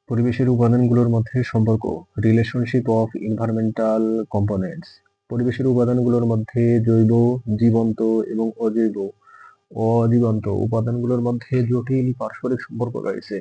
পরিবেশের উপাদানগুলোর মধ্যে সম্পর্ক, রিলেশনশিপ অফ এনভায়রনমেন্টাল কম্পোনেন্টস। পরিবেশের উপাদানগুলোর মধ্যে জৈব, জীবন্ত এবং অজীবন্ত উপাদানগুলোর মধ্যে জটিল পারস্পরিক সম্পর্ক রয়েছে,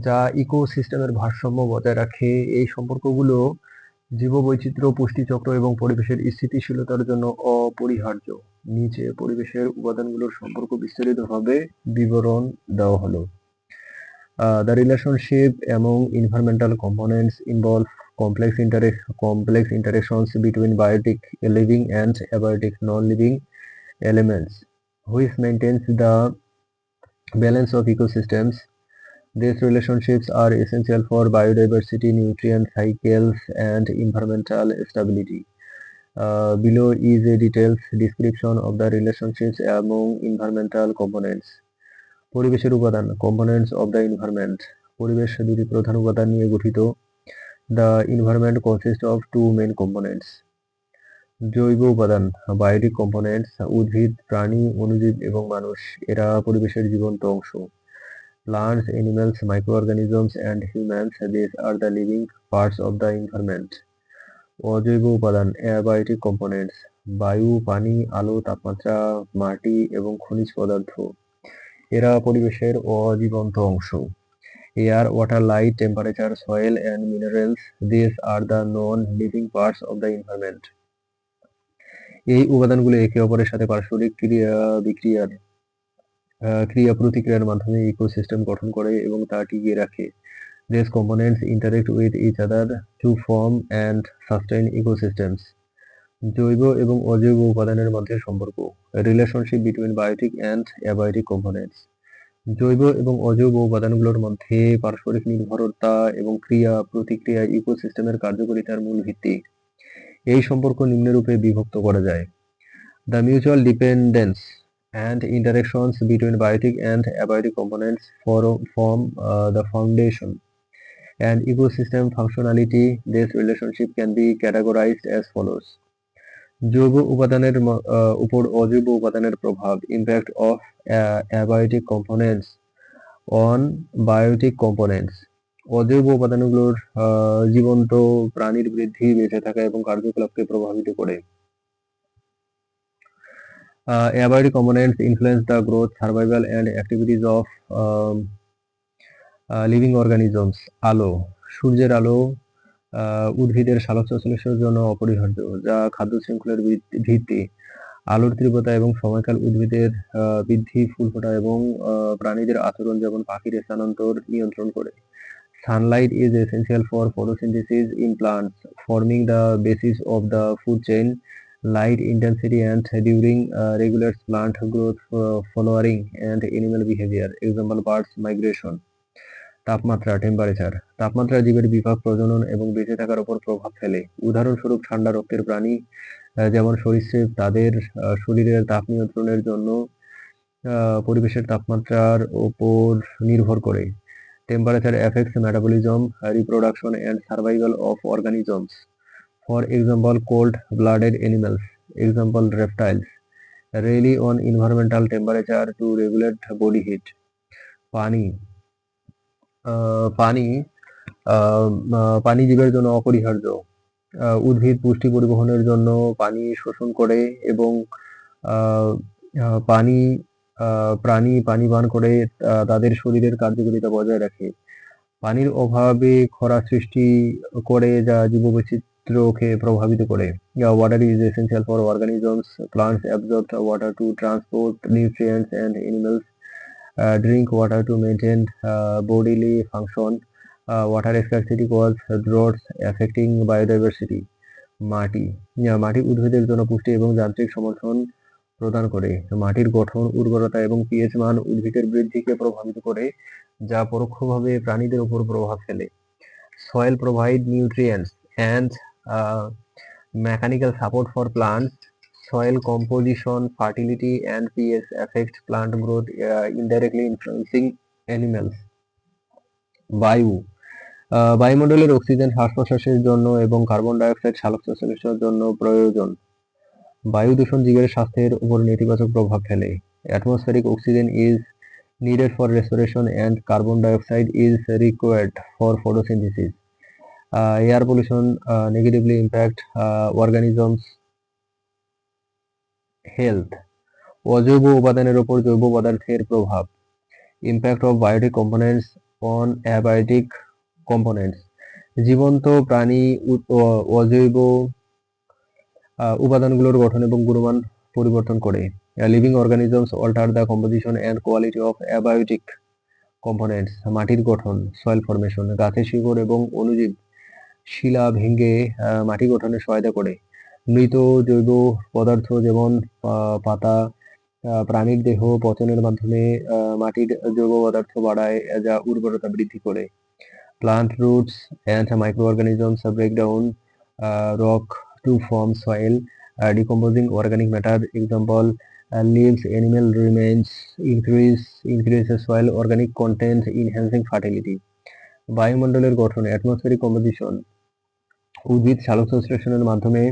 যা ইকোসিস্টেমের ভারসাম্য বজায় রাখে। এই সম্পর্কগুলো জীববৈচিত্র্য, পুষ্টিচক্র এবং পরিবেশের স্থিতিশীলতার জন্য অপরিহার্য। নিচে পরিবেশের উপাদানগুলোর সম্পর্ক বিস্তারিতভাবে বিবরণ দেওয়া হলো। The relationship among environmental components involve complex interactions between biotic living and abiotic non-living elements, which maintains the balance of ecosystems. These relationships are essential for biodiversity, nutrient cycles, and environmental stability. Below is a detailed description of the relationships among environmental components. পরিবেশের উপাদান, components of the environment. পরিবেশ দুটি প্রধান উপাদান নিয়ে গঠিত। The environment consist of two main components. জৈব উপাদান, বায়োটিক কম্পোনেন্টস, উদ্ভিদ, প্রাণী, অণুজীব এবং মানুষ, এরা পরিবেশের জীবন্ত অংশ। Plants, animals, মাইক্রোঅর্গানিজমস and humans, this are the living parts of the environment. অজৈব উপাদান, অ্যাবায়োটিক কম্পোনেন্টস, বায়ু, পানি, আলো, তাপমাত্রা, মাটি এবং খনিজ পদার্থ, এরা পরিবেশের অজীবন্ত অংশ। Air, water, light, temperature, soil and minerals, this are the non living parts of the environment. এই উপাদানগুলো একে অপরের সাথে পারস্পরিক ক্রিয়া প্রতিক্রিয়ার মাধ্যমে ইকোসিস্টেম গঠন করে এবং তা টিকিয়ে রাখে। These components interact with each other to form and sustain ecosystems. জৈব এবং অজৈব উপাদানের মধ্যে সম্পর্ক, relationship between biotic and abiotic components. জৈব এবং অজৈব উপাদানগুলোর মধ্যে পারস্পরিক নির্ভরতা এবং ক্রিয়া প্রতিক্রিয়া ইকোসিস্টেমের কার্যকারিতার মূল ভিত্তি। এই সম্পর্ক নিম্নরূপে বিভক্ত করা যায়: The mutual dependence and interactions between biotic and abiotic components form the foundation and ecosystem functionality. This relationship can be categorized as follows: জৈব উপাদানের উপর অজৈব উপাদানের প্রভাব, impact of abiotic components on biotic components. অজৈব উপাদানগুলোর জীবন্ত প্রাণীর বৃদ্ধি, বেঁচে থাকা এবং কার্যকলাপকে প্রভাবিত করে। Abiotic components influence the growth, survival and activities of living organisms. আলো, সূর্যের আলো উদ্ভিদের সালোকসংশ্লেষণের জন্য অপরিহার্য, যা খাদ্য শৃঙ্খলের ভিত্তি। আলোর তীব্রতা এবং সময়কাল উদ্ভিদের বৃদ্ধি, ফুল ফোটা এবং প্রাণীদের আচরণ যেমন পাখির স্থানান্তর নিয়ন্ত্রণ করে। Sunlight is essential for photosynthesis in plants, forming the basis of the food chain. Light intensity and during regulates plant growth, flowering and animal behavior. Example: birds migration. তাপমাত্রা, টেম্পারেচার। তাপমাত্রা জীবের বিপাক, প্রজনন এবং বেঁচে থাকার উপর প্রভাব ফেলে। উদাহরণস্বরূপ ঠান্ডা রক্তের প্রাণী যেমন সরীসৃপ তাদের শরীরের তাপ নিয়ন্ত্রণের জন্য পরিবেশের তাপমাত্রার উপর নির্ভর করে। Temperature affects metabolism, reproduction and survival of organisms. For example, cold-blooded animals, example reptiles, rely on environmental temperature to regulate body heat. পানি, পানি পানি জীবের জন্য অপরিহার্য। উদ্ভিদ পুষ্টি পরিবহনের জন্য পানি শোষণ করে এবং প্রাণী পানি পান করে তাদের শরীরের কার্যকারিতা বজায় রাখে। পানির অভাবে খরা সৃষ্টি করে, যা জীববৈচিত্র্যকে প্রভাবিত করে। Water is essential for organisms. Plants absorb water to transport nutrients and animals drink water to maintain bodily function. Water scarcity causes droughts affecting biodiversity. মাটি, মাটি উদ্ভিদের জন্য পুষ্টি এবং যান্ত্রিক সমর্থন প্রদান করে। মাটির গঠন, উর্বরতা এবং পিএইচ মান উদ্ভিদের বৃদ্ধিকে প্রভাবিত করে, যা পরোক্ষভাবে প্রাণীদের উপর প্রভাব ফেলে। Soil provide nutrients and mechanical support for plants. Soil composition, fertility and pH affect plant growth, indirectly influencing animals. বায়ু, বায়ুমণ্ডলের অক্সিজেন শ্বাস প্রশ্বাসের জন্য এবং কার্বন ডাই অক্সাইড সালোকসংশ্লেষণের জন্য প্রয়োজন। বায়ু দূষণ জীবের স্বাস্থ্যের উপর নেতিবাচক প্রভাব ফেলে। Atmospheric oxygen is needed for respiration and carbon dioxide is required for photosynthesis. Air pollution negatively impact organisms health. অজৈব উপাদানের উপর জৈব পদার্থের প্রভাব, impact of biotic components on abiotic components. জীবন্ত প্রাণী অজৈব উপাদানগুলোর গঠন এবং গুণমান পরিবর্তন করে। Living organisms alter the composition and quality of abiotic components. মাটির গঠন, সয়েল ফরমেশন। গাছের শিকড় এবং অণুজীব শিলা ভেঙে মাটি গঠনে সহায়তা করে। মৃত জৈব পদার্থ যেমন পাতা, প্রাণীর দেহ পচনের মাধ্যমে মাটির জৈব পদার্থ বাড়ায়, যা উর্বরতা বৃদ্ধি করে। Plant roots and microorganisms break down rock to form soil, decomposing organic matter. Example: leaves, animal remains increases soil organic content, enhancing fertility. বায়ুমণ্ডলের গঠন, atmospheric composition. উদ্ভিদ সালোকসংশ্লেষণের মাধ্যমে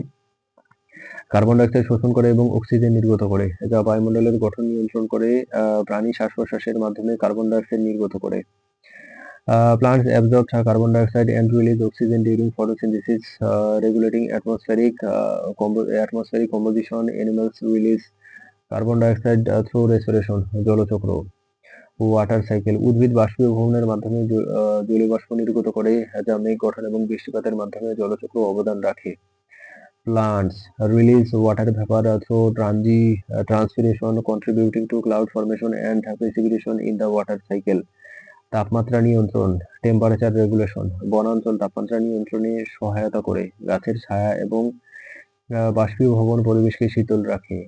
কার্বন ডাইঅক্সাইড শোষণ করে এবং অক্সিজেন নির্গত করে, যা বায়ুমণ্ডলের গঠন নিয়ন্ত্রণ করে। প্রাণী শ্বাস-প্রশ্বাসের মাধ্যমে কার্বন ডাইঅক্সাইড নির্গত করে। Plants absorb carbon dioxide and release oxygen during photosynthesis, regulating atmospheric composition. Animals release carbon dioxide through respiration. জলচক্র। Water cycle. উদ্ভিদ বাষ্পীভবনের মাধ্যমে জলীয় বাষ্প নির্গত করে, যা মেঘ গঠন এবং বৃষ্টিপাতের মাধ্যমে জলচক্র অবদান রাখে। Plants release water vapor through transpiration, contributing to cloud formation and precipitation in the water cycle. তাপমাত্রা নিয়ন্ত্রণ, টেম্পারেচার রেগুলেশন। বনাঞ্চল তাপমাত্রা নিয়ন্ত্রণে সহায়তা করে। গাছের ছায়া এবং বাষ্পীভবন পরিবেশকে শীতল রাখে।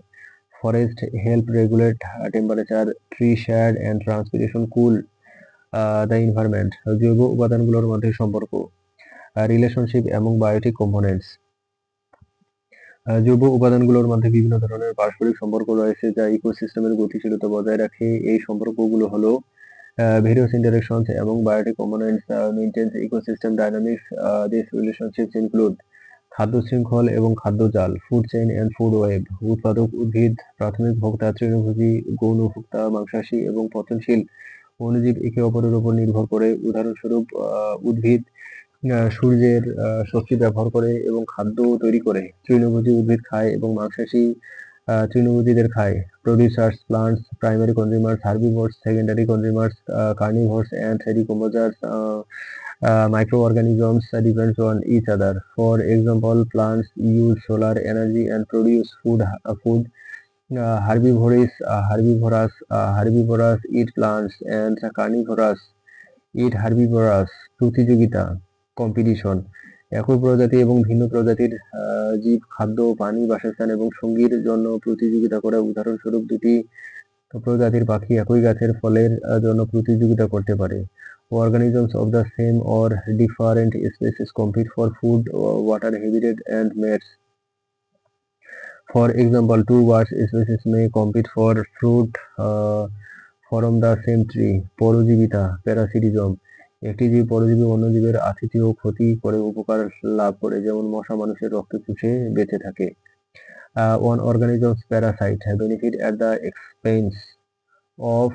Forest help regulate temperature, tree shade and transpiration cool the environment. জৈব উপাদানগুলোর মধ্যে সম্পর্ক, রিলেশনশিপ এবং বায়োটিক কম্পোনেন্টস। জৈব উপাদানগুলোর মধ্যে বিভিন্ন ধরনের পারস্পরিক সম্পর্ক রয়েছে, যা ইকোসিস্টেমের গতিশীলতা বজায় রাখে। এই সম্পর্কগুলো হলো various interactions among biotic components maintains ecosystem dynamics. These relationships include খাদ্য শৃঙ্খল এবং খাদ্য জাল, food chain and food web. উৎপাদক উদ্ভিদ, প্রাথমিক ভোক্তা, তৃণভোজী, গৌণ ভোক্তা, মাংসাশী এবং পচনশীল অণুজীব একে অপরের উপর নির্ভর করে। উদাহরণস্বরূপ, উদ্ভিদ সূর্যের শক্তি ব্যবহার করে এবং খাদ্য তৈরি করে। তৃণভোজী উদ্ভিদ খায় এবং মাংসাশী তৃণভোজীদের খায়। Producers, plants, primary consumers, herbivores, secondary consumers, carnivores, and decomposers. Microorganisms depend on each other. For example, plants use solar energy and produce food. Herbivorous eat plants and carnivorous eat herbivorous. প্রতিযোগিতা, competition. একই প্রজাতি এবং ভিন্ন প্রজাতির জীব খাদ্য, পানি, বাসস্থান এবং সঙ্গীর জন্য প্রতিযোগিতা করে। উদাহরণস্বরূপ, দুটি প্রজাতির পাখি একই গাছের ফলের জন্য প্রতিযোগিতা করতে পারে। Organisms of the same or different species compete for food, water, habitat, and mates. For example, two bird species may compete for fruit from the same tree. পরজীবিতা, প্যারাসিটিজম। একটি জীব পরজীবী অন্য জীবের আতিথেয় ক্ষতি করে উপকার লাভ করে, যেমন মশা মানুষের রক্ত চুষে বেঁচে থাকে। One organism's parasite benefit at the expense of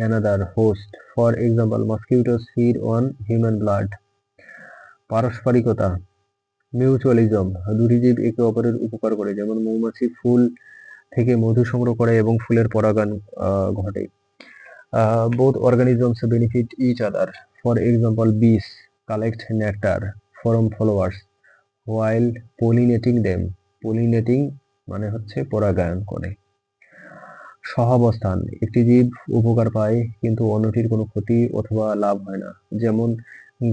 another host. For example, mosquitoes feed on human blood. পারস্পরিকতা, মিউচুয়ালিজম। দুটি জীব একে অপরের উপকার করে, যেমন মৌমাছি ফুল থেকে মধু সংগ্রহ করে এবং ফুলের পরাগায়ন ঘটে। Both organisms benefit each other. For example, bees collect nectar from flowers while pollinating them. Pollinating মানে হচ্ছে পরাগায়ন করে। সহাবস্থান, একটি জীব উপকার পায় কিন্তু অন্যটির কোনো ক্ষতি অথবা লাভ হয় না। যেমন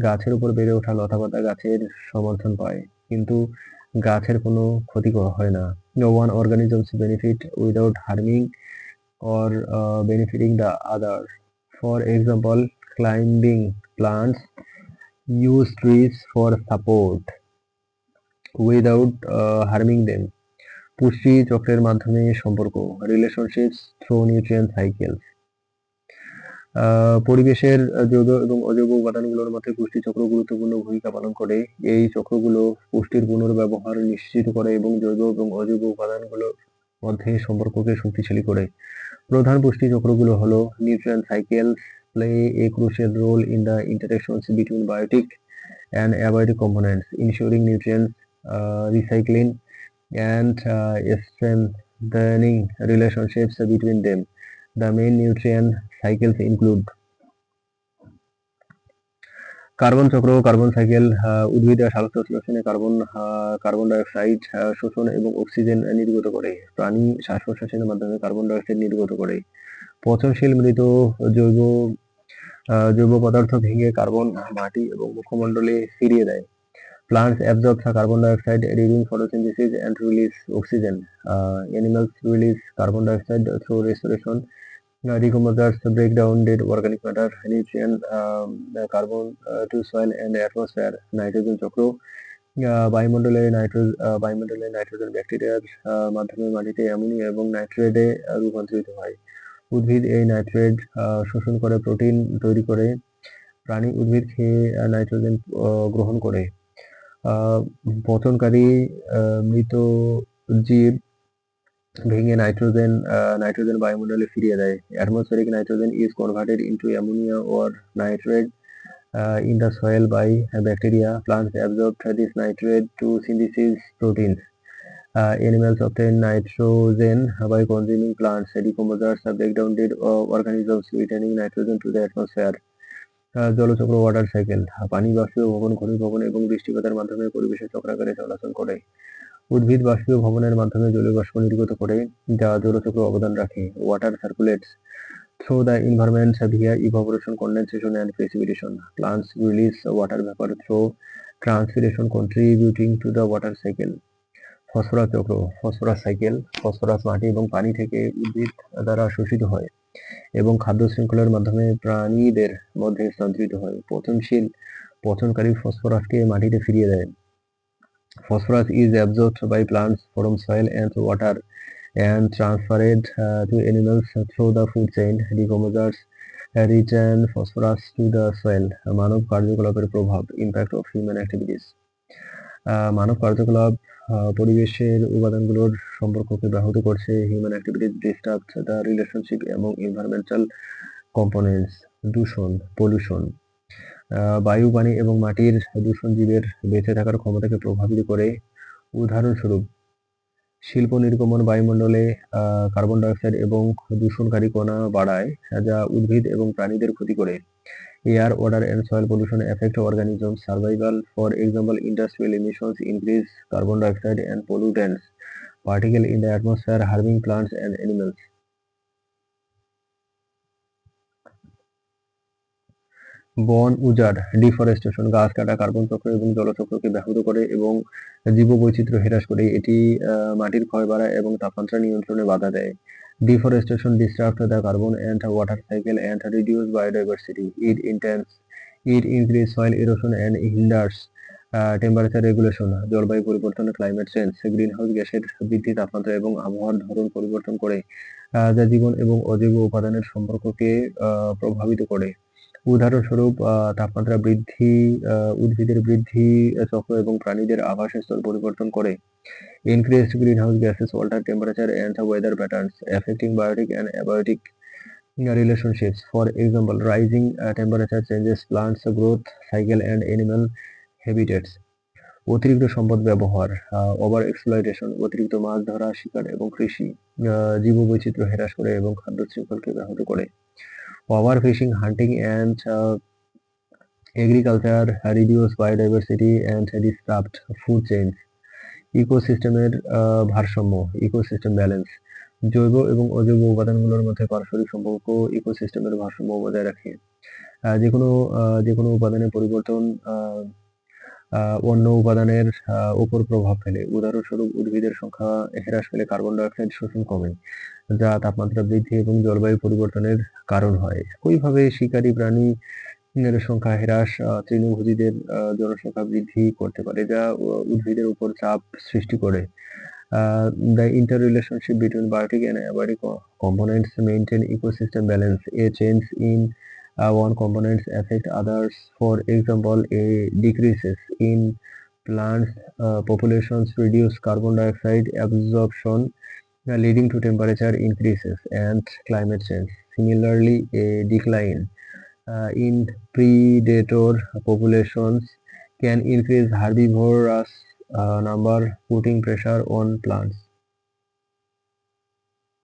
গাছের উপর বেড়ে ওঠা লতাপাতা গাছের সমর্থন পায়, কিন্তু গাছের কোনো ক্ষতি হয় না। One organisms benefit without harming or benefiting the other. For example, climbing plants use trees for support without harming them. পুষ্টি চক্রের মাধ্যমে সম্পর্ক, রিলেশনশিপস থ্রু নিউট্রিয়েন্ট সাইকেলস। পরিবেশের জৈব এবং অজৈব উপাদানগুলোর মধ্যে পুষ্টি চক্র গুরুত্বপূর্ণ ভূমিকা পালন করে। এই চক্রগুলো পুষ্টির পুনর্ব্যবহার নিশ্চিত করে এবং জৈব এবং অজৈব উপাদানগুলোর মধ্যে সম্পর্ককে শক্তিশালী করে। প্রধান পুষ্টি চক্রগুলো হলো nutrient cycles play a crucial role in the interactions between biotic and abiotic components, ensuring nutrients recycling and strengthening relationships between them. The main nutrient cycles include carbon চক্র, কার্বন সাইকেল। উদ্ভিদের সালোকসংশ্লেষণে কার্বন ডাই অক্সাইড শোষণ এবং oxygen নির্গত করে। প্রাণী শ্বাস-প্রশ্বাসের মাধ্যমে carbon die oxide নির্গত করে। পচনশীল মৃত জৈব জৈব পদার্থ ভেঙে কার্বন মাটি এবং মুখমণ্ডলে ফিরিয়ে দেয়। Plants absorb the carbon dioxide during photosynthesis and release oxygen. Animals release carbon dioxide through respiration. Decomposers break down dead organic matter, nutrient carbon to soil and atmosphere. Nitrogen চক্র বায়ুমণ্ডলে নাইট্রোজেন ব্যাকটেরিয়ার মাধ্যমে মাটিতে ammonia এবং নাইট্রেটে রূপান্তরিত হয়। উদ্ভিদ এই নাইট্রেট শোষণ করে প্রোটিন তৈরি করে। প্রাণী উদ্ভিদ খেয়ে নাইট্রোজেন গ্রহণ করে। পচনকারী মৃত জীব ভেঙে নাইট্রোজেন বায়ুমণ্ডলে ফিরিয়ে দেয়। Atmospheric nitrogen is converted into ammonia or nitrate in the soil by bacteria. Plants absorb this nitrate to synthesize proteins. Animals obtain nitrogen by consuming plants. Decomposers break down dead organisms, returning nitrogen to the atmosphere. জলচক্র water cycle পানি বাষ্পীভবন, ঘনীভবন এবং বৃষ্টিপাতের মাধ্যমে পরিবেশে চক্রাকারে চলাচল করে। উদ্ভিদ বাষ্পীভবনের মাধ্যমে জলীয় বাষ্প নির্গত করে, যা জলচক্র অবদান রাখে। Water সার্কুলেটস through the environment via evaporation, condensation and precipitation. Plants release water vapor through transpiration, contributing to the water cycle. Phosphorus চক্র ফসফরাস সাইকেল ফসফরাস মাটি এবং পানি থেকে উদ্ভিদ দ্বারা শোষিত হয় এবং খাদ্য শৃঙ্খলের মাধ্যমে প্রাণীদের মধ্যে স্থানান্তরিত হয়। পচনকারী ফসফরাসকে মাটিতে ফিরিয়ে দেয়। Phosphorus is absorbed by plants from soil and water and transferred to animals through the food chain. Decomposers return phosphorus to the soil. মানব কার্যকলাপের প্রভাব impact of human activities. মানব কার্যকলাপ পরিবেশের উপাদানগুলোর সম্পর্ককে ব্যাহত করছে। Human activities disturb the relationship এবং environmental components. দূষণ পলিউশন বায়ু, পানি এবং মাটির দূষণ জীবের বেঁচে থাকার ক্ষমতাকে প্রভাবিত করে। উদাহরণস্বরূপ শিল্প নির্গমন বায়ুমণ্ডলে কার্বন ডাইঅক্সাইড এবং দূষণকারী কণা বাড়ায়, যা উদ্ভিদ এবং প্রাণীদের ক্ষতি করে। Air, water and soil pollution affect organisms' survival. For example, industrial emissions increase carbon dioxide and pollutants particles in the atmosphere, harming plants and animals. বন উজাড় ডিফরেস্টেশন গাছ কাটা কার্বন চক্র এবং জলচক্রকে ব্যাহত করে এবং জীববৈচিত্র্য হ্রাস করে। এটি মাটির ক্ষয় বাড়ায় এবং তাপমাত্রা নিয়ন্ত্রণে বাধা দেয়। Deforestation disrupts the carbon and water cycle and reduces biodiversity. It increases soil erosion and hinders temperature regulation. জলবায়ু পরিবর্তন ক্লাইমেট চেঞ্জ গ্রিনহাউস গ্যাসের বৃদ্ধি তাপমাত্রা এবং আবহাওয়ার ধরন পরিবর্তন করে, যা জীবন এবং অজৈব উপাদানের সম্পর্ককে প্রভাবিত করে। উদাহরণস্বরূপ তাপমাত্রা বৃদ্ধি উদ্ভিদের বৃদ্ধি চক্র এবং প্রাণীদের আবাসস্থল পরিবর্তন করে। Increased greenhouse gases alter temperature and weather patterns, affecting biotic and abiotic relationships. For example, rising temperature changes plants growth cycle and animal habitats. অতিরিক্ত সম্পদ ব্যবহার ওভার এক্সপ্লয়টেশন অতিরিক্ত মাছ ধরা, শিকার এবং কৃষি জীববৈচিত্র্য হ্রাস করে এবং খাদ্য শৃঙ্খলকে ব্যাহত করে। Overfishing, hunting and agriculture reduce biodiversity and disrupt food chains. ইকোসিস্টেমের ভারসাম্য ইকোসিস্টেম ব্যালেন্স জৈব এবং অজৈব উপাদানগুলোর মধ্যে পারস্পরিক সম্পর্ক ইকোসিস্টেমের ভারসাম্য বজায় রাখে। যেকোনো উপাদানের পরিবর্তন অন্য উপাদানের উপর প্রভাব ফেলে। উদাহরণস্বরূপ উদ্ভিদের সংখ্যা হ্রাস পেলে কার্বন ডাইঅক্সাইড শোষণ কমে, যা তাপমাত্রা বৃদ্ধি এবং জলবায়ু পরিবর্তনের কারণ হয়। একইভাবে শিকারী প্রাণীর সংখ্যা হ্রাস তৃণভোজীদের জনসংখ্যা বৃদ্ধি করতে পারে, যা উদ্ভিদের উপর চাপ সৃষ্টি করে। The interrelationship between biotic and abiotic components maintain ecosystem balance. A change in one component affect others. For example, a decreases in plants populations reduce carbon dioxide absorption leading to temperature increases and climate change. Similarly, a decline in predator populations can increase herbivorous number, putting pressure on plants.